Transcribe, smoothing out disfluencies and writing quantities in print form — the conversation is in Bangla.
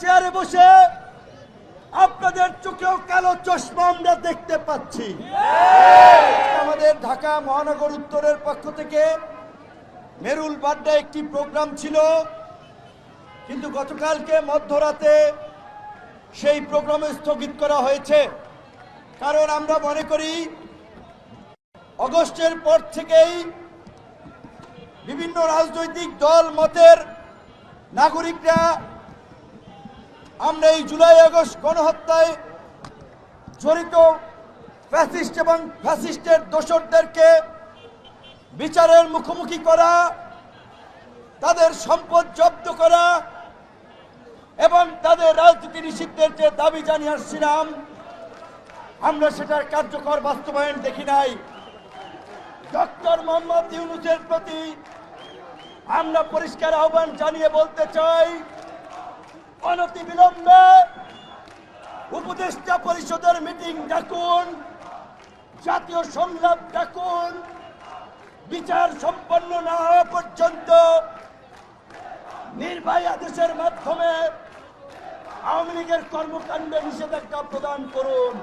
চেয়ারে বসে আপনাদের চোখেও কালো চশমা আমরা দেখতে পাচ্ছি। আমাদের ঢাকা মহানগর উত্তরের পক্ষ থেকে মেরুল বাড্ডা একটি প্রোগ্রাম ছিল, কিন্তু গতকালকে মধ্যরাতে সেই প্রোগ্রাম স্থগিত করা হয়েছে। কারণ আমরা মনে করি আগস্টের পর থেকেই বিভিন্ন রাজনৈতিক দল মতের নাগরিকরা আমরা এই জুলাই আগস্ট গণহত্যায় জড়িত ফ্যাসিস্ট এবং ফ্যাসিস্টের দোসরদেরকে বিচারের মুখোমুখি করা, তাদের সম্পদ জব্দ করা এবং তাদের রাজনীতি নিষিদ্ধের যে দাবি জানিয়ে আসছিলাম, আমরা সেটার কার্যকর বাস্তবায়ন দেখি নাই। ডক্টর মোহাম্মদ ইউনূসের প্রতি আমরা পরিষ্কার আহ্বান জানিয়ে বলতে চাই, অনতিবিলম্বে উপদেষ্টা পরিষদের মিটিং ডাকুন, জাতীয় সংলাপ ডাকুন। বিচার সম্পন্ন না হওয়া পর্যন্ত নির্বাহী আদেশের মাধ্যমে আওয়ামী লীগের কর্মকাণ্ডে নিষেধাজ্ঞা প্রদান করুন।